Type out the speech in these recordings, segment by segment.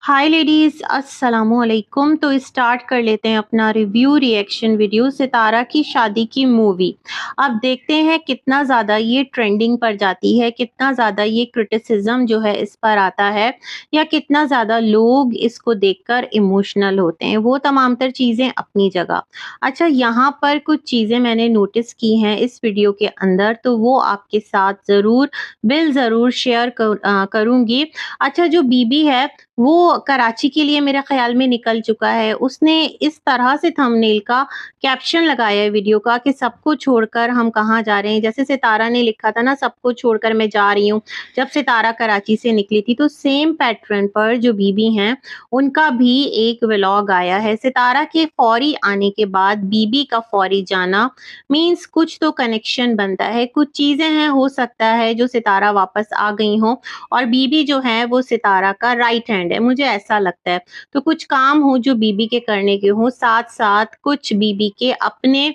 हाय ladies, अस्सलामुअलैकुम। तो start कर लेते हैं अपना रिव्यू रिएक्शन वीडियो सितारा की शादी की मूवी। अब देखते हैं कितना ज़्यादा ये ट्रेंडिंग पर जाती है, कितना ज़्यादा ये क्रिटिसिज्म जो है इस पर आता है या कितना ज़्यादा लोग इसको देखकर इमोशनल होते हैं। वो तमाम तर चीज़ें अपनी जगह। अच्छा, यहाँ पर कुछ चीज़ें मैंने नोटिस की हैं इस वीडियो के अंदर, तो वो आपके साथ ज़रूर शेयर करूँगी। अच्छा, जो बीबी है वो कराची के लिए मेरे ख़्याल में निकल चुका है। उसने इस तरह से थंबनेल का कैप्शन लगाया है वीडियो का कि सबको छोड़कर हम कहाँ जा रहे हैं। जैसे सितारा ने लिखा था ना, सबको छोड़कर मैं जा रही हूँ, जब सितारा कराची से निकली थी। तो सेम पैटर्न पर जो बीबी हैं, उनका भी एक व्लॉग आया है। सितारा के फौरी आने के बाद बीबी का फौरी जाना मीन्स कुछ तो कनेक्शन बनता है, कुछ चीज़ें हैं, हो सकता है जो सितारा वापस आ गई हों और बीबी जो है वो सितारा का राइट हैंड है, मुझे ऐसा लगता है। तो कुछ काम हो जो बीबी के करने के हों, साथ-साथ कुछ बीबी के अपने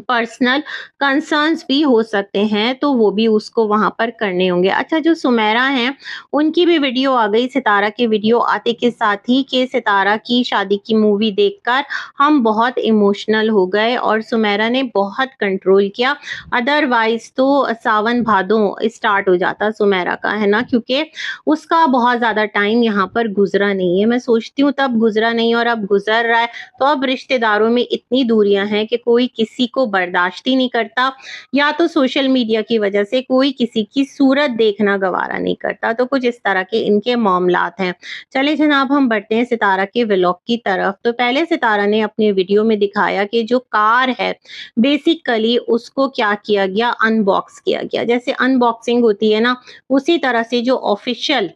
पर्सनल कंसर्न्स भी हो सकते हैं, तो वो भी उसको वहाँ पर करने होंगे। अच्छा, जो सुमेरा हैं, उनकी भी वीडियो आ गई सितारा की वीडियो आते के साथ ही कि सितारा की शादी की मूवी देखकर हम बहुत इमोशनल हो गए और सुमेरा ने बहुत कंट्रोल किया। अदरवाइज़ तो सावन भादो स्टार्ट हो जाता सुमेरा का, है ना? क्योंकि उसका बहुत ज़्यादा टाइम यहाँ पर गुज़रा नहीं है। मैं सोचती हूँ तब गुज़रा नहीं और अब गुज़र रहा है, तो अब रिश्तेदारों में इतनी दूरियां हैं कि कोई किसी को बर्दाश्त ही नहीं करता, या तो सोशल मीडिया की वजह से कोई किसी की सूरत देखना गवारा नहीं करता। तो कुछ इस तरह के इनके मामलात हैं। चले जनाब, हम बढ़ते हैं सितारा के व्लॉग की तरफ। तो पहले सितारा ने अपने वीडियो में दिखाया कि जो कार है बेसिकली उसको क्या किया गया, अनबॉक्स किया गया। जैसे अनबॉक्सिंग होती है ना, उसी तरह से जो ऑफिशियल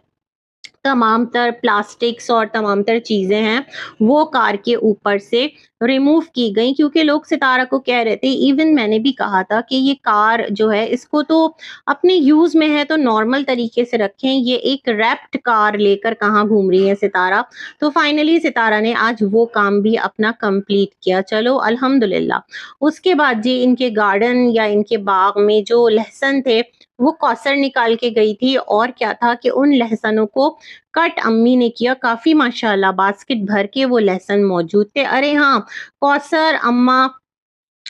तमाम तर प्लास्टिक्स और तमाम तर चीज़ें हैं, वो कार के ऊपर से रिमूव की गई, क्योंकि लोग सितारा को कह रहे थे, इवन मैंने भी कहा था कि ये कार जो है इसको तो अपने यूज़ में है तो नॉर्मल तरीके से रखें, ये एक रैप्ड कार लेकर कहाँ घूम रही है सितारा। तो फाइनली सितारा ने आज वो काम भी अपना कंप्लीट किया, चलो अल्हम्दुलिल्लाह। उसके बाद जी इनके गार्डन या इनके बाग में जो लहसुन थे, वो कौसर निकाल के गई थी और क्या था कि उन लहसनों को कट अम्मी ने किया। काफ़ी माशाल्लाह बास्केट भर के वो लहसुन मौजूद थे। अरे हाँ, कौसर, अम्मा,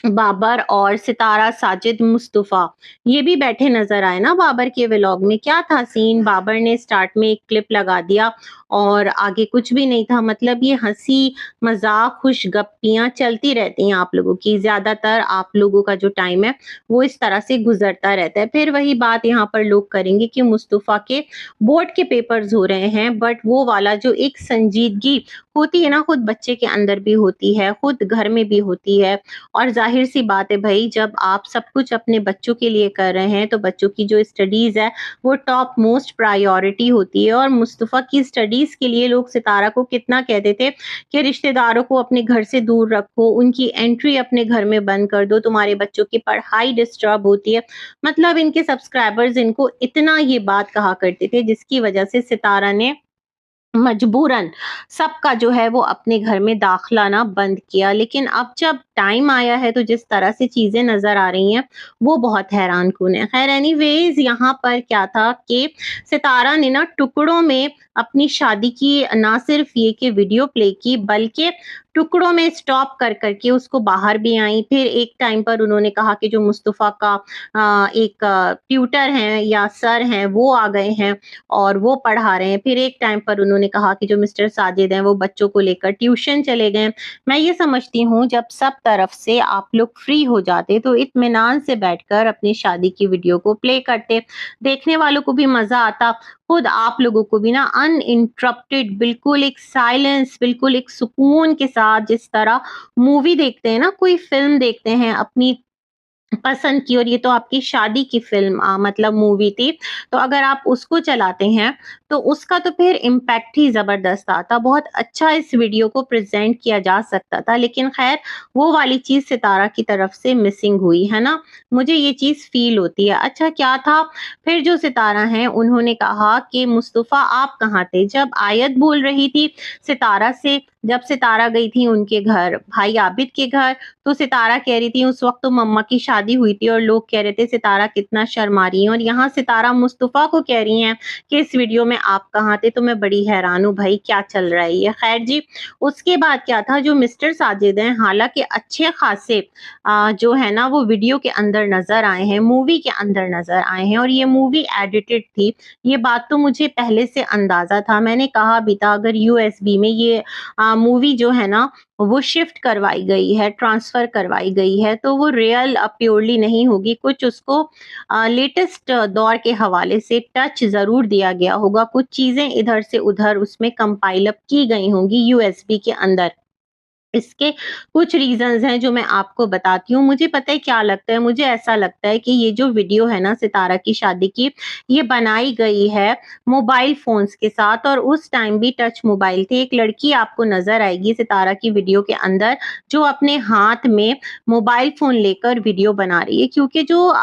बाबर और सितारा, साजिद, मुस्तफ़ा ये भी बैठे नज़र आए ना बाबर के व्लॉग में। क्या था सीन, बाबर ने स्टार्ट में एक क्लिप लगा दिया और आगे कुछ भी नहीं था। मतलब ये हँसी, मज़ाक, खुशगप्पियाँ चलती रहती हैं आप लोगों की। ज़्यादातर आप लोगों का जो टाइम है वो इस तरह से गुज़रता रहता है। फिर वही बात यहाँ पर लोग करेंगे कि मुस्तफ़ा के बोर्ड के पेपर्स हो रहे हैं, बट वो वाला जो एक संजीदगी होती है ना, खुद बच्चे के अंदर भी होती है, खुद घर में भी होती है। और ज़ाहिर-सी बात है भई, जब आप सब कुछ अपने बच्चों के लिए कर रहे हैं, तो बच्चों की जो स्टडीज़ है, वो टॉप मोस्ट प्रायोरिटी होती है। और मुस्तफ़ा की स्टडीज़ के लिए लोग सितारा को कितना कहते थे कि रिश्तेदारों को अपने घर से दूर रखो, उनकी एंट्री अपने घर में बंद कर दो, तुम्हारे बच्चों की पढ़ाई डिस्टर्ब होती है। मतलब इनके सब्सक्राइबर्स इनको इतना ये बात कहा करते थे, जिसकी वजह से सितारा ने मजबूरन सबका जो है वो अपने घर में दाखिला ना बंद किया। लेकिन अब जब टाइम आया है तो जिस तरह से चीज़ें नज़र आ रही हैं, वो बहुत हैरानकुन है। ख़ैर एनीवेज़, यहाँ पर क्या था कि सितारा ने ना टुकड़ों में अपनी शादी की ना सिर्फ़ ये कि वीडियो प्ले की, बल्कि टुकड़ों में स्टॉप कर के उसको बाहर भी आईं। फिर एक टाइम पर उन्होंने कहा कि जो मुस्तफ़ा का एक ट्यूटर हैं या सर हैं, वो आ गए हैं और वो पढ़ा रहे हैं। फिर एक टाइम पर उन्होंने कहा कि जो मिस्टर साजिद हैं वो बच्चों को लेकर ट्यूशन चले गए। मैं ये समझती हूँ, जब सब तरफ से आप लोग फ्री हो जाते तो इत्मीनान से बैठकर अपनी शादी की वीडियो को प्ले करते, देखने वालों को भी मज़ा आता, खुद आप लोगों को भी ना अनइंटरप्टेड बिल्कुल एक साइलेंस, बिल्कुल एक सुकून के साथ, जिस तरह मूवी देखते हैं ना, कोई फ़िल्म देखते हैं अपनी पसंद की, और ये तो आपकी शादी की फ़िल्म मतलब मूवी थी, तो अगर आप उसको चलाते हैं, तो उसका तो फिर इम्पैक्ट ही ज़बरदस्त आता। बहुत अच्छा इस वीडियो को प्रेज़ेंट किया जा सकता था, लेकिन ख़ैर वो वाली चीज़ सितारा की तरफ से मिसिंग हुई, है ना? मुझे ये चीज़ फ़ील होती है। अच्छा, क्या था, फिर जो सितारा हैं उन्होंने कहा कि मुस्तफ़ा आप कहाँ थे? जब आयत बोल रही थी सितारा से, जब सितारा गई थी उनके घर, भाई आबिद के घर, तो सितारा कह रही थी उस वक़्त तो मम्मा की शादी हुई थी और लोग कह रहे थे सितारा कितना शर्मा रही है, और यहाँ सितारा मुस्तफ़ा को कह रही हैं कि इस वीडियो में में आप कहाँ थे? तो मैं बड़ी हैरान हूँ भाई, क्या चल रहा है ये? खैर जी, उसके बाद क्या था, जो मिस्टर साजिद हैं हालाँकि अच्छे खासे जो है ना वो वीडियो के अंदर नज़र आए हैं, मूवी के अंदर नज़र आए हैं, और ये मूवी एडिटेड थी। ये बात तो मुझे पहले से अंदाज़ा था। मैंने कहा भी था अगर यूएसबी में ये मूवी जो है ना वो शिफ्ट करवाई गई है, ट्रांसफ़र करवाई गई है, तो वो रियल प्योरली नहीं होगी। कुछ उसको लेटेस्ट दौर के हवाले से टच ज़रूर दिया गया होगा। कुछ चीज़ें इधर से उधर उसमें कंपाइल अप की गई होंगी यूएसबी के अंदर। इसके कुछ रीज़न्स हैं जो मैं आपको बताती हूँ। मुझे पता है क्या लगता है, मुझे ऐसा लगता है कि ये जो वीडियो है ना सितारा की शादी की, ये बनाई गई है मोबाइल फ़ोन्स के साथ, और उस टाइम भी टच मोबाइल थे। एक लड़की आपको नज़र आएगी सितारा की वीडियो के अंदर, जो अपने हाथ में मोबाइल फ़ोन लेकर वीडियो बना रही है, क्योंकि जो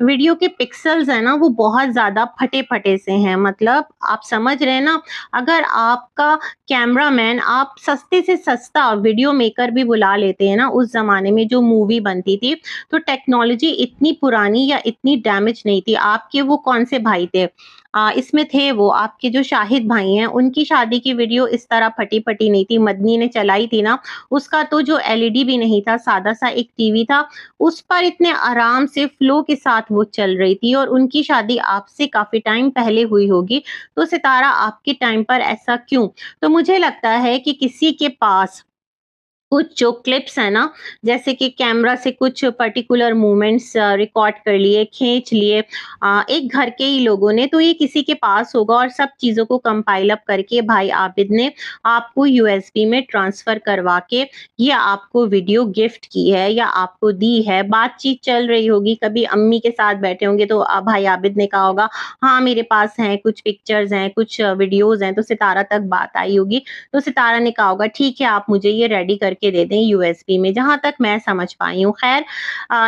वीडियो के पिक्सेल्स हैं ना वो बहुत ज़्यादा फटे-फटे से हैं। मतलब आप समझ रहे हैं ना, अगर आपका कैमरामैन, आप सस्ते से सस्ता वीडियो मेकर भी बुला लेते हैं ना, उस ज़माने में जो मूवी बनती थी, तो टेक्नोलॉजी इतनी पुरानी या इतनी डैमेज नहीं थी। आपके वो कौन से भाई थे? इसमें थे वो आपके जो शाहिद भाई हैं, उनकी शादी की वीडियो इस तरह फटी-फटी नहीं थी। मदनी ने चलाई थी ना, उसका तो जो एलईडी भी नहीं था, सादा-सा एक टीवी था, उस पर इतने आराम से फ्लो के साथ वो चल रही थी, और उनकी शादी आपसे काफ़ी टाइम पहले हुई होगी, तो सितारा आपके टाइम पर ऐसा क्यों? तो मुझे लगता है कि किसी के पास कुछ जो क्लिप्स हैं ना, जैसे कि कैमरा से कुछ पर्टिकुलर मोमेंट्स रिकॉर्ड कर लिए, खींच लिए एक घर के ही लोगों ने, तो ये किसी के पास होगा, और सब चीज़ों को कंपाइल अप करके भाई आबिद ने आपको यूएसबी में ट्रांसफ़र करवा के ये आपको वीडियो गिफ्ट की है या आपको दी है। बातचीत चल रही होगी, कभी अम्मी के साथ बैठे होंगे तो भाई आबिद ने कहा होगा, हाँ, मेरे पास हैं, कुछ पिक्चर्स हैं, कुछ वीडियोज़ हैं, तो सितारा तक बात आई होगी। तो सितारा ने कहा होगा ठीक है, आप मुझे ये रेडी करके दे दें यूएसबी में, जहाँ तक मैं समझ पाई हूँ। ख़ैर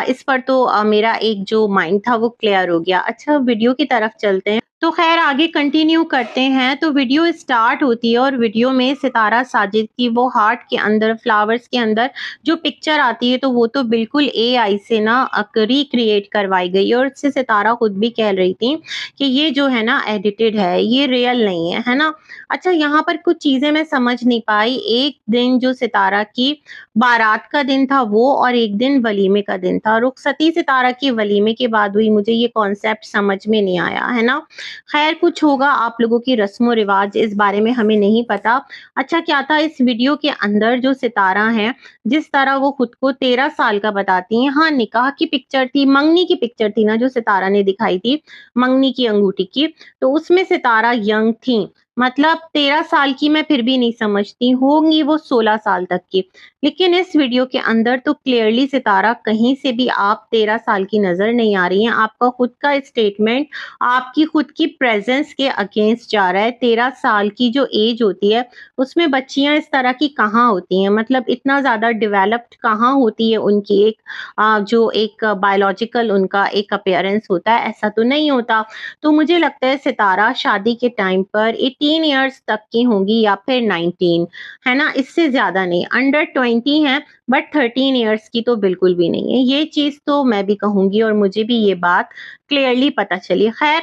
इस पर तो मेरा एक जो माइंड था वो क्लियर हो गया। अच्छा, वीडियो की तरफ चलते हैं। तो ख़ैर आगे कंटिन्यू करते हैं। तो वीडियो स्टार्ट होती है, और वीडियो में सितारा साजिद की वो हार्ट के अंदर, फ्लावर्स के अंदर जो पिक्चर आती है, तो वो तो बिल्कुल एआई से ना रिक्रिएट करवाई गई है, और इससे सितारा खुद भी कह रही थी कि ये जो है ना एडिटेड है, ये रियल नहीं है ना? अच्छा, यहाँ पर कुछ चीज़ें मैं समझ नहीं पाई। एक दिन जो सितारा की बारात का दिन था वो, और एक दिन वलीमे का दिन था। रुखसती सितारा की वलीमे के बाद हुई, मुझे ये कॉन्सेप्ट समझ में नहीं आया, है ना? ख़ैर कुछ होगा आप लोगों की रस्म-ओ-रिवाज, इस बारे में हमें नहीं पता। अच्छा, क्या था इस वीडियो के अंदर जो सितारा हैं, जिस तरह वो खुद को 13 साल का बताती हैं, हाँ, निकाह की पिक्चर थी, मंगनी की पिक्चर थी ना जो सितारा ने दिखाई थी, मंगनी की अंगूठी की, तो उसमें सितारा यंग थीं। मतलब 13 साल की मैं फिर भी नहीं समझती, होंगी वो 16 साल तक की। लेकिन इस वीडियो के अंदर तो क्लियरली सितारा कहीं से भी आप 13 साल की नज़र नहीं आ रही हैं। आपका खुद का स्टेटमेंट आपकी खुद की प्रेज़ेंस के अगेंस्ट जा रहा है। 13 साल की जो एज होती है, उसमें बच्चियाँ इस तरह की कहाँ होती हैं? मतलब इतना ज़्यादा डेवलप्ड कहाँ होती है उनकी एक जो एक बायोलॉजिकल उनका एक अपीयरेंस होता है, ऐसा तो नहीं होता। तो मुझे लगता है सितारा शादी के टाइम पर 18 इयर्स तक की होंगी या फिर 19, है ना? इससे ज़्यादा नहीं, अंडर 20 हैं, बट 13 इयर्स की तो बिल्कुल भी नहीं है। ये चीज़ तो मैं भी कहूँगी, और मुझे भी ये बात क्लियरली पता चली। ख़ैर,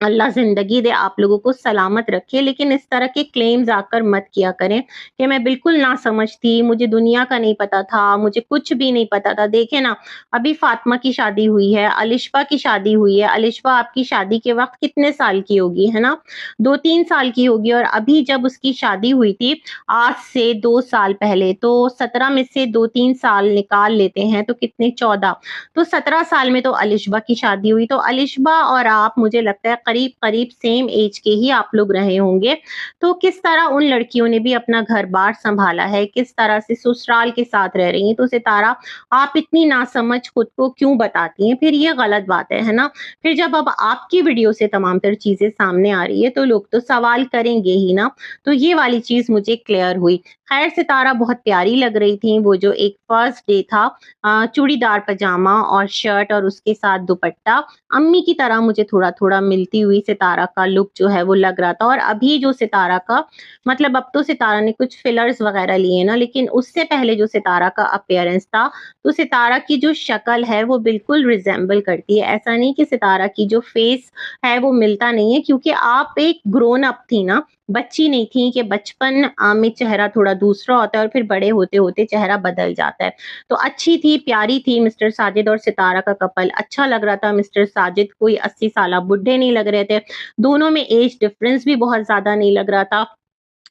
अल्लाह ज़िंदगी दे, आप लोगों को सलामत रखे, लेकिन इस तरह के क्लेम्स आकर मत किया करें कि मैं बिल्कुल नासमझ थी, मुझे दुनिया का नहीं पता था, मुझे कुछ भी नहीं पता था। देखें ना, अभी फ़ातिमा की शादी हुई है, अलिशबा की शादी हुई है। अलिशबा आपकी शादी के वक़्त कितने साल की होगी, है ना? 2-3 साल की होगी, और अभी जब उसकी शादी हुई थी, आज से 2 साल पहले, तो 17 में से 2-3 साल निकाल लेते हैं, तो कितने 14, तो 17 साल में तो अलिशबा की शादी हुई। तो अलिशबा और आप, मुझे लगता है करीब-करीब सेम एज के ही आप लोग रहे होंगे। तो किस तरह उन लड़कियों ने भी अपना घर-बार सँभाला है, किस तरह से ससुराल के साथ रह रही हैं। तो सितारा, आप इतनी नासमझ खुद को क्यों बताती हैं? फिर ये गलत बात है ना? फिर जब अब आपकी वीडियो से तमाम तर चीज़ें सामने आ रही है, तो लोग तो सवाल करेंगे ही ना। तो ये वाली चीज़ मुझे क्लियर हुई। ख़ैर, सितारा बहुत प्यारी लग रही थी। वो जो एक फर्स्ट डे था, चूड़ीदार पजामा और शर्ट और उसके साथ दुपट्टा, अम्मी की तरह मुझे थोड़ा-थोड़ा मिलती ढलती हुई सितारा का लुक जो है वो लग रहा था। और अभी जो सितारा का मतलब अब तो सितारा ने कुछ फिलर्स वगैरह लिए ना, लेकिन उससे पहले जो सितारा का अपीयरेंस था, तो सितारा की जो शक्ल है वो बिल्कुल रिजेंबल करती है। ऐसा नहीं कि सितारा की जो फेस है वो मिलता नहीं है, क्योंकि आप एक ग्रोन अप थी ना, बच्ची नहीं थी कि बचपन में चेहरा थोड़ा दूसरा होता है और फिर बड़े होते होते चेहरा बदल जाता है। तो अच्छी थी, प्यारी थी मिस्टर साजिद और सितारा का कपल, अच्छा लग रहा था। मिस्टर साजिद कोई 80 साल बुढ़े नहीं लग रहे थे, दोनों में एज डिफरेंस भी बहुत ज्यादा नहीं लग रहा था।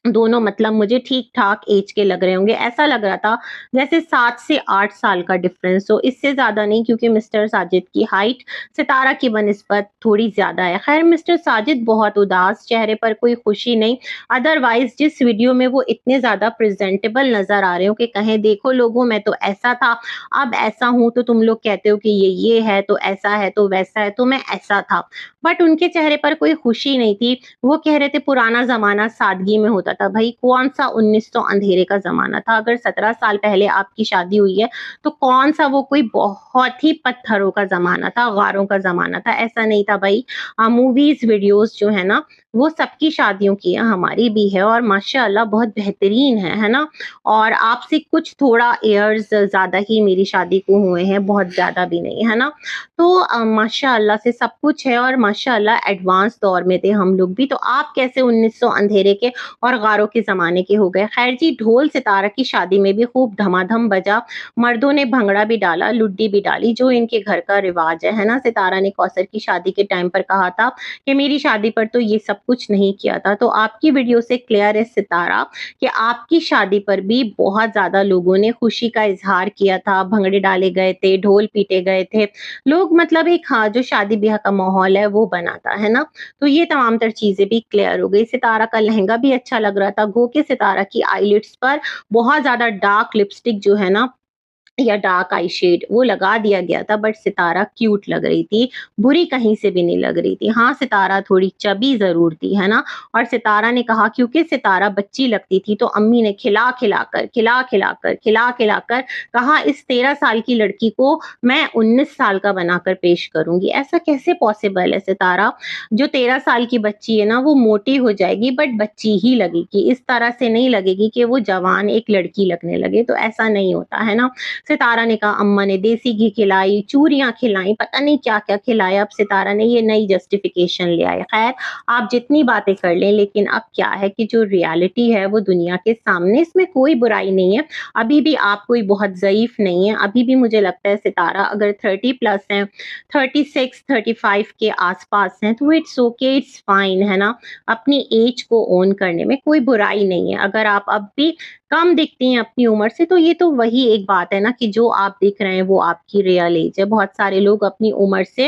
दोनों मतलब मुझे ठीक-ठाक ऐज के लग रहे होंगे। ऐसा लग रहा था जैसे 7 से 8 साल का डिफरेंस हो, इससे ज़्यादा नहीं, क्योंकि मिस्टर साजिद की हाइट सितारा की बनिस्बत थोड़ी ज़्यादा है। ख़ैर मिस्टर साजिद बहुत उदास, चेहरे पर कोई खुशी नहीं। अदरवाइज़ जिस वीडियो में वो इतने ज़्यादा प्रेज़ेंटेबल नज़र आ रहे हो कि कहें देखो लोगों मैं तो ऐसा था, अब ऐसा हूँ, तो तुम लोग कहते हो कि ये है, तो ऐसा है, तो वैसा है, तो मैं ऐसा था। बट उनके चेहरे पर कोई खुशी नहीं थी। वो कह रहे थे पुराना ज़माना सादगी में होता था। भई कौन-सा 1900 अंधेरे का ज़माना था? अगर 17 साल पहले आपकी शादी हुई है, तो कौन-सा वो कोई बहुत ही पत्थरों का ज़माना था, गारों का ज़माना था? ऐसा नहीं था भई। मूवीज़, वीडियोज़ जो है ना, वो सबकी शादियों की है, हमारी भी है और माशाअल्लाह बहुत बेहतरीन है ना? और आपसे कुछ थोड़ा इयर्स ज़्यादा ही मेरी शादी को हुए हैं, बहुत ज़्यादा भी नहीं, है ना? तो माशाअल्लाह से सब कुछ है और माशाअल्लाह एडवांस दौर में थे हम लोग भी। तो आप कैसे 1900 अंधेरे के और गारों के ज़माने के हो गए? खैर जी, ढोल सितारा की शादी में भी खूब धमाधम बजा, मर्दों ने भंगड़ा भी डाला, लुड्डी भी डाली, जो इनके घर का रिवाज है ना? सितारा ने कौसर की शादी के टाइम पर कहा था कि मेरी शादी पर तो ये सब कुछ नहीं किया था। तो आपकी वीडियो से क्लियर है सितारा कि आपकी शादी पर भी बहुत ज़्यादा लोगों ने खुशी का इज़हार किया था, भंगड़े डाले गए थे, ढोल पीटे गए थे। लोग मतलब एक हाँ, जो शादी-ब्याह का माहौल है वो बना था, है ना? तो ये तमाम तर चीज़ें भी क्लियर हो गई। सितारा का लहंगा भी अच्छा लग रहा था। गो के सितारा की आईलिड्स पर बहुत ज़्यादा डार्क लिपस्टिक जो है ना, या डार्क आई शेड वो लगा दिया गया था, बट सितारा क्यूट लग रही थी, बुरी कहीं से भी नहीं लग रही थी। हाँ, सितारा थोड़ी चबी ज़रूर थी, है ना? और सितारा ने कहा क्योंकि सितारा बच्ची लगती थी, तो अम्मी ने खिला-खिलाकर कहा इस 13 साल की लड़की को मैं 19 साल का बनाकर पेश करूँगी। ऐसा कैसे पॉसिबल है सितारा? जो 13 साल की बच्ची है ना, वो मोटी हो जाएगी बट बच्ची ही लगेगी। इस तरह से नहीं लगेगी कि वो जवान एक लड़की लगने लगे, तो ऐसा नहीं होता, है ना? सितारा ने कहा अम्मा ने देसी घी खिलाई, चूरियाँ खिलाई, पता नहीं क्या-क्या खिलाया। अब सितारा ने ये नई जस्टिफिकेशन ले आए। खैर, आप जितनी बातें कर लें, लेकिन अब क्या है कि जो रियलिटी है वो दुनिया के सामने, इसमें कोई बुराई नहीं है। अभी भी आप कोई बहुत ज़ईफ नहीं है। अभी भी मुझे लगता है सितारा अगर 30 प्लस हैं, 36, 35 के आस-पास हैं, तो इट्स ओके, इट्स फाइन, है ना? अपनी ऐज को ओन करने में कोई बुराई नहीं है। अगर आप अब भी कम दिखती हैं अपनी उम्र से, तो ये तो वही एक बात है ना कि जो आप दिख रहे हैं वो आपकी रियल एज है। बहुत सारे लोग अपनी उम्र से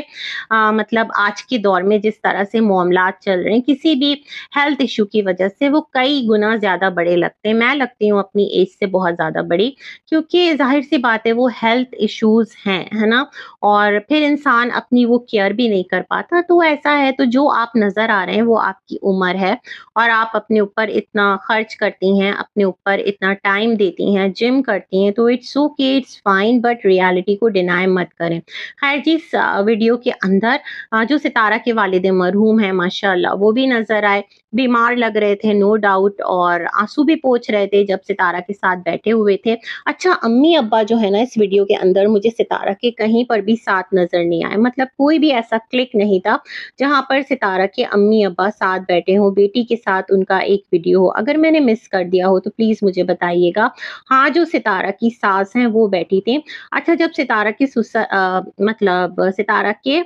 मतलब आज के दौर में जिस तरह से मामलात चल रहे हैं, किसी भी हेल्थ इश्यू की वजह से वो कई गुना ज़्यादा बड़े लगते हैं। मैं लगती हूँ अपनी एज से बहुत ज़्यादा बड़ी, क्योंकि ज़ाहिर-सी बात है वो हेल्थ इश्यूज़ हैं, है ना? और फिर इंसान अपनी वो केयर भी नहीं कर पाता। तो ऐसा है, तो जो आप नज़र आ रहे हैं वो आपकी उम्र है और आप अपने ऊपर इतना खर्च करती हैं, अपने ऊपर इतना टाइम देती हैं, जिम करती हैं, तो it's okay, it's fine, but reality को डिनाई मत करें। खैर जी, इस वीडियो के अंदर जो सितारा के वालिद मरहूम हैं माशाअल्लाह, वो भी नज़र आए। बीमार लग रहे थे नो डाउट, और आँसू भी पोंछ रहे थे जब सितारा के साथ बैठे हुए थे। अच्छा, अम्मी-अब्बा जो है ना इस वीडियो के अंदर मुझे सितारा के कहीं पर भी साथ नज़र नहीं आए। मतलब कोई भी ऐसा क्लिक नहीं था जहाँ पर सितारा के अम्मी-अब्बा साथ बैठे हों, बेटी के साथ उनका एक वीडियो हो। अगर मैंने मिस कर दिया हो तो प्लीज़ मुझे बताइएगा। हाँ, जो सितारा की सास हैं वो बैठी थीं। अच्छा, जब सितारा की मतलब सितारा के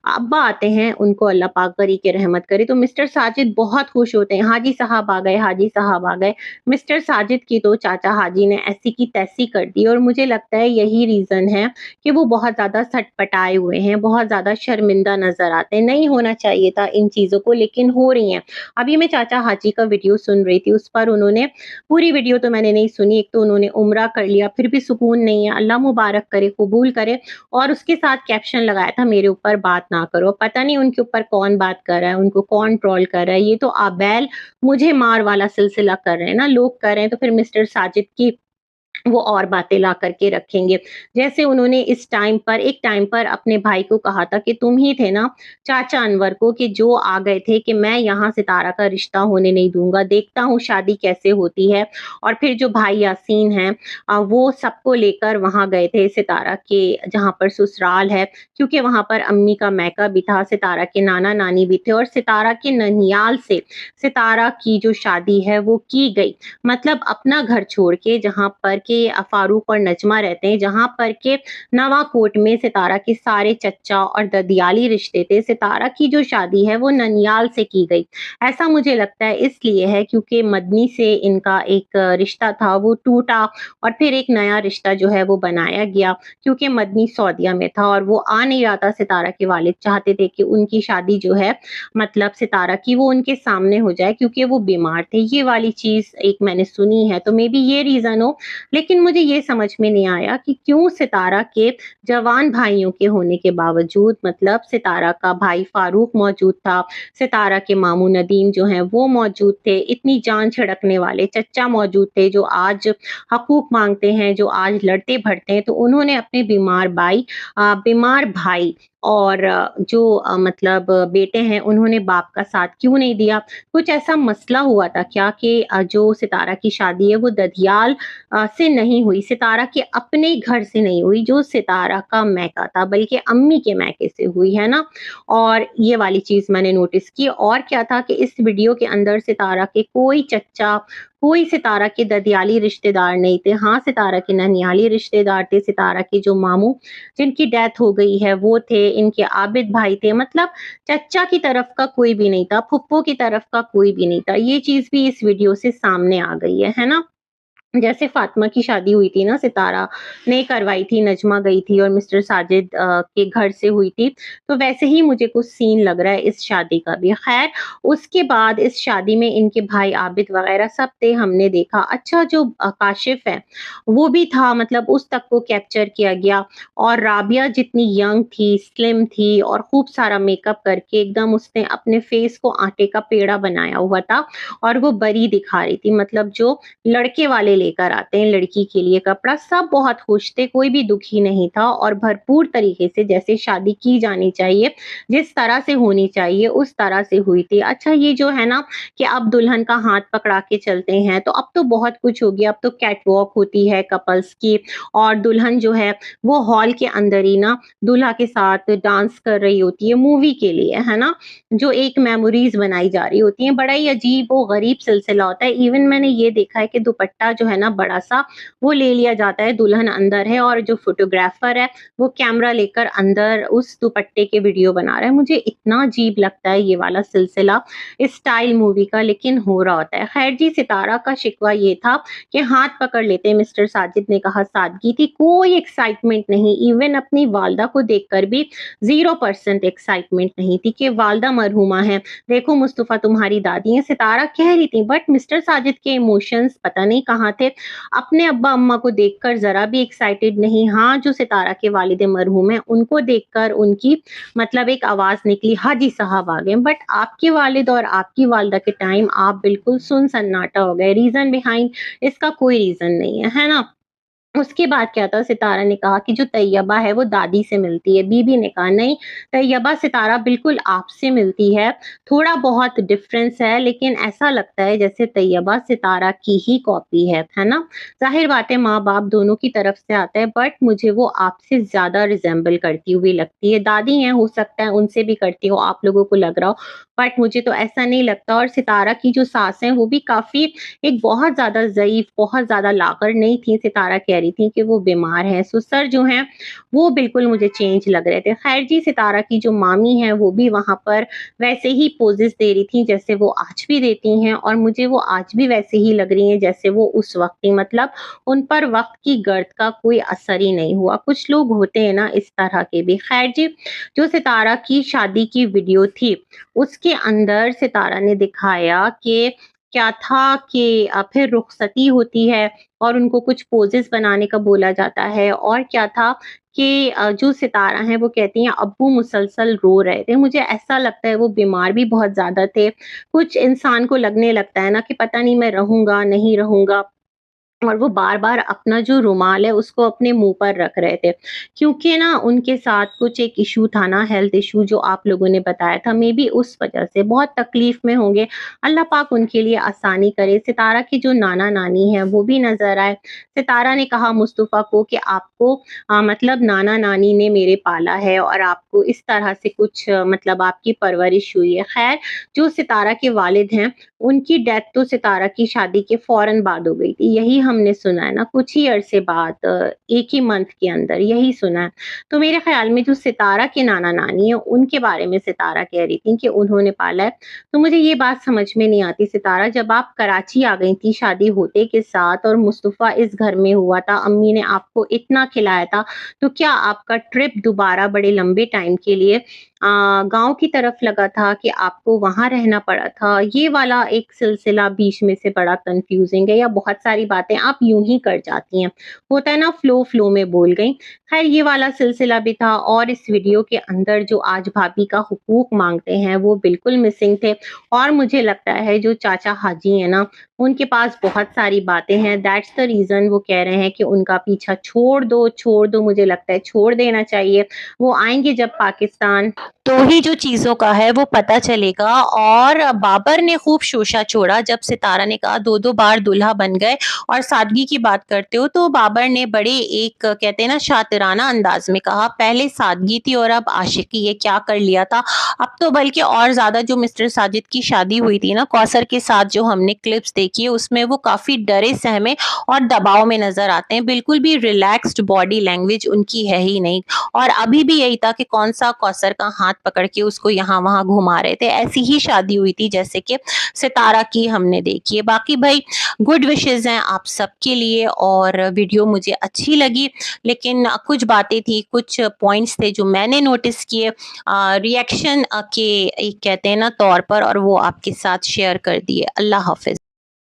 अब्बा आते हैं, उनको अल्लाह पाक बरी के रहमत करे, तो मिस्टर साजिद बहुत खुश होते हैं, हाजी साहब आ गए, हाजी साहब आ गए। मिस्टर साजिद की तो चाचा हाजी ने ऐसी की तैसी कर दी, और मुझे लगता है यही रीज़न है कि वो बहुत ज़्यादा सटपटाए हुए हैं, बहुत ज़्यादा शर्मिंदा नज़र आते हैं। नहीं होना चाहिए था इन चीज़ों को, लेकिन हो रही हैं। अभी मैं चाचा हाजी का वीडियो सुन रही थी, उस पर उन्होंने पूरी वीडियो तो मैंने नहीं सुनी, एक तो उन्होंने उम्रा कर लिया, फिर भी सुकून नहीं है, अल्लाह मुबारक करे, कबूल करे, और उसके साथ कैप्शन लगाया था मेरे ऊपर बात ना करो। पता नहीं उनके ऊपर कौन बात कर रहा है, उनको कौन ट्रोल कर रहा है। ये तो आबैल मुझे मार वाला सिलसिला कर रहे हैं ना, लोग कर रहे हैं, तो फिर मिस्टर साजिद की वो और बातें ला करके रखेंगे। जैसे उन्होंने इस टाइम पर एक टाइम पर अपने भाई को कहा था कि तुम ही थे ना चाचा अनवर को, कि जो आ गए थे कि मैं यहाँ सितारा का रिश्ता होने नहीं दूँगा, देखता हूँ शादी कैसे होती है। और फिर जो भाई यासीन हैं वो सबको लेकर वहाँ गए थे सितारा के जहाँ पर ससुराल है, क्योंकि वहाँ पर अम्मी का मैका भी था, सितारा के नाना-नानी भी थे और सितारा के ननिहाल से सितारा की जो शादी है वो की गई। मतलब अपना घर छोड़ के जहाँ पर के फारूक और नजमा रहते हैं, जहाँ पर के नवाकोट में सितारा के सारे चच्चा और ददियाली रिश्ते थे, सितारा की जो शादी है वो ननियाल से की गई। ऐसा मुझे लगता है इसलिए है क्योंकि मदनी से इनका एक रिश्ता था वो टूटा और फिर एक नया रिश्ता जो है वो बनाया गया, क्योंकि मदनी सऊदीया में था और वो आ नहीं रहा था। सितारा के वालिद चाहते थे कि उनकी शादी जो है मतलब सितारा की वो उनके सामने हो जाए, क्योंकि वो बीमार थे। ये वाली चीज़ एक मैंने सुनी है, तो मे बी ये रीज़न हो। लेकिन मुझे ये समझ में नहीं आया कि क्यों सितारा के जवान भाइयों के होने के बावजूद, मतलब सितारा का भाई फारूक मौजूद था, सितारा के मामू नदीम जो हैं वो मौजूद थे, इतनी जान छिड़कने वाले चच्चा मौजूद थे जो आज हकूक माँगते हैं, जो आज लड़ते-भड़ते हैं, तो उन्होंने अपने बीमार भाई और जो मतलब बेटे हैं उन्होंने बाप का साथ क्यों नहीं दिया? कुछ ऐसा मसला हुआ था क्या कि जो सितारा की शादी है वो ददियाल से नहीं हुई, सितारा के अपने घर से नहीं हुई, जो सितारा का मैका था बल्कि अम्मी के मैके से हुई, है ना? और ये वाली चीज़ मैंने नोटिस की। और क्या था कि इस वीडियो के अंदर सितारा के कोई चच्चा, कोई सितारा के ददियाली रिश्तेदार नहीं थे। हाँ, सितारा के ननिहाली रिश्तेदार थे, सितारा के जो मामू जिनकी डेथ हो गई है वो थे, इनके आबिद भाई थे, मतलब चच्चा की तरफ का कोई भी नहीं था, फुप्पो की तरफ का कोई भी नहीं था। ये चीज़ भी इस वीडियो से सामने आ गई है ना? जैसे फातिमा की शादी हुई थी ना, सितारा ने करवाई थी, नजमा गई थी और मिस्टर साजिद के घर से हुई थी, तो वैसे ही मुझे कुछ सीन लग रहा है इस शादी का भी। खैर, उसके बाद इस शादी में इनके भाई आबिद वगैरह सब थे, हमने देखा। अच्छा, जो काशिफ है वो भी था, मतलब उस तक को कैप्चर किया गया। और राबिया जितनी यंग थी, स्लिम थी और खूब सारा मेकअप करके एकदम उसने अपने फेस को आटे का पेड़ा बनाया हुआ था और वो बरी दिखा रही थी। मतलब जो लड़के वाले लेकर आते हैं लड़की के लिए कपड़ा, सब बहुत खुश थे, कोई भी दुखी नहीं था और भरपूर तरीके से जैसे शादी की जानी चाहिए, जिस तरह से होनी चाहिए उस तरह से हुई थी। अच्छा, ये जो है ना कि अब दुल्हन का हाथ पकड़ा के चलते हैं, तो अब तो बहुत कुछ हो गया, अब तो कैट वॉक होती है कपल्स की और दुल्हन जो है वो हॉल के अंदर ही ना दूल्हा के साथ डांस कर रही होती है मूवी के लिए, है ना? जो एक मेमोरीज बनाई जा रही होती हैं, बड़ा ही अजीब व गरीब सिलसिला होता है। इवन मैंने ये देखा है कि दुपट्टा जो है ना बड़ा-सा, वो ले लिया जाता है, दुल्हन अंदर है और जो फोटोग्राफर है, वो कैमरा लेकर अंदर उस दुपट्टे के वीडियो बना रहा है। मुझे इतना अजीब लगता है ये वाला सिलसिला स्टाइल मूवी का, लेकिन हो रहा होता है। खैर जी, सितारा का शिकवा ये था कि हाथ पकड़ लेते हैं, मिस्टर साजिद ने कहा सादगी थी, कोई एक्साइटमेंट नहीं, इवन अपनी वालदा को देखकर भी 0% एक्साइटमेंट नहीं थी कि वालदा मरहुमा है, देखो मुस्तफ़ा तुम्हारी दादी है, सितारा कह रही थी। बट मिस्टर साजिद के इमोशंस पता नहीं कहाँ थे, अपने अब्बा अम्मा को देखकर ज़रा भी एक्साइटेड नहीं। हाँ, जो सितारा के वालिद मरहूम हैं, उनको देखकर उनकी मतलब एक आवाज़ निकली, हाजी साहब आ गए। बट आपके वालिद और आपकी वालदा के टाइम आप बिल्कुल सुन सन्नाटा हो गए। रीज़न बिहाइंड इसका कोई रीज़न नहीं है ना? उसके बाद क्या था, सितारा ने कहा कि जो तैयबा है वो दादी से मिलती है। बीबी ने कहा नहीं, तैयबा सितारा बिल्कुल आपसे मिलती है, थोड़ा बहुत डिफरेंस है लेकिन ऐसा लगता है जैसे तैयबा सितारा की ही कॉपी है ना? ज़ाहिर बात है माँ-बाप दोनों की तरफ से आता है, बट मुझे वो आपसे ज़्यादा रिज़ेम्बल करती हुई लगती है। दादी हैं, हो सकता है उनसे भी करती हो, आप लोगों को लग रहा हो, बट मुझे तो ऐसा नहीं लगता। और सितारा की जो सास हैं वो भी काफ़ी एक बहुत ज़्यादा ज़ईफ़, बहुत ज़्यादा लाग़र नहीं थी। सितारा कह रही थी कि वो बीमार हैं। ससुर जो हैं वो बिल्कुल मुझे चेंज लग रहे थे। ख़ैर जी, सितारा की जो मामी हैं वो भी वहाँ पर वैसे ही पोजेज़ दे रही थी जैसे वो आज भी देती हैं और मुझे वो आज भी वैसे ही लग रही हैं जैसे वो उस वक़्त थी। मतलब उन पर वक़्त की गर्द का कोई असर ही नहीं हुआ। कुछ लोग होते हैं ना इस तरह के भी। ख़ैर जी, जो सितारा की शादी की वीडियो थी उसके अंदर सितारा ने दिखाया कि क्या था कि फिर रुखसती होती है और उनको कुछ पोजेस बनाने का बोला जाता है। और क्या था कि जो सितारा हैं वो कहती हैं अब्बू मुसलसल रो रहे थे। मुझे ऐसा लगता है वो बीमार भी बहुत ज़्यादा थे। कुछ इंसान को लगने लगता है ना कि पता नहीं मैं रहूँगा, नहीं रहूँगा। और वो बार-बार अपना जो रुमाल है उसको अपने मुँह पर रख रहे थे। क्योंकि ना उनके साथ कुछ एक इश्यू था ना, हेल्थ इश्यू जो आप लोगों ने बताया था, मे बी उस वज़ह से बहुत तकलीफ़ में होंगे। अल्लाह पाक उनके लिए आसानी करे। सितारा की जो नाना-नानी हैं वो भी नज़र आए। सितारा ने कहा मुस्तफ़ा को कि आपको मतलब नाना-नानी ने मेरे पाला है और आपको इस तरह से कुछ मतलब आपकी परवरिश हुई है। ख़ैर, जो सितारा के वालिद हैं, उनकी डेथ तो सितारा की शादी के फ़ौरन बाद हो गई थी। यही हमने सुना है ना, कुछ ही अरसे बाद 1 ही मंथ के अंदर यही सुना है। तो मेरे ख़्याल में जो सितारा के नाना-नानी हैं, उनके बारे में सितारा कह रही थी कि उन्होंने पाला है। तो मुझे ये बात समझ में नहीं आती सितारा, जब आप कराची आ गई थी शादी होते के साथ और मुस्तफ़ा इस घर में हुआ था, अम्मी ने आपको इतना खिलाया था, तो क्या आपका ट्रिप दोबारा बड़े लंबे टाइम के लिए गाँव की तरफ लगा था कि आपको वहाँ रहना पड़ा था? ये वाला एक सिलसिला बीच में से बड़ा कन्फ्यूज़िंग है, या बहुत सारी बातें आप यूँ ही कर जाती हैं। होता है ना, फ़्लो में बोल गईं। ख़ैर, ये वाला सिलसिला भी था और इस वीडियो के अंदर जो आज भाभी का हुकूक माँगते हैं वो बिल्कुल मिसिंग थे। और मुझे लगता है जो चाचा हाजी हैं ना, उनके पास बहुत सारी बातें हैं। दैट्स द रीज़न वो कह रहे हैं कि उनका पीछा छोड़ दो, मुझे लगता है छोड़ देना चाहिए। वो आएँगे जब पाकिस्तान, तो ही जो चीज़ों का है वो पता चलेगा। और बाबर ने खूब शोशा छोड़ा जब सितारा ने कहा 2-2 बार दूल्हा बन गए। और सादगी की बात करते हो तो बाबर ने बड़े एक कहते हैं ना शातिराना अंदाज में कहा, पहले सादगी थी और अब आशिकी, ये क्या कर लिया था। अब तो बल्कि और ज़्यादा जो मिस्टर साजिद की शादी हुई थी ना कौसर के साथ, जो हमने क्लिप्स देखी है उसमें वो काफ़ी डरे सहमे और दबाव में नज़र आते हैं। बिल्कुल भी रिलैक्स्ड बॉडी लैंग्वेज उनकी है ही नहीं। और अभी भी यही था कि कौन-सा कौसर का हाथ पकड़ के उसको यहाँ-वहाँ घुमा रहे थे। ऐसी ही शादी हुई थी जैसे कि सितारा की हमने देखी है। बाकी भाई गुड विशेज़ हैं आप सबके लिए और वीडियो मुझे अच्छी लगी, लेकिन कुछ बातें थी, कुछ पॉइंट्स थे जो मैंने नोटिस किए रिएक्शन के एक कहते हैं ना तौर पर, और वो आपके साथ शेयर कर दिए। अल्लाह हाफ़िज़।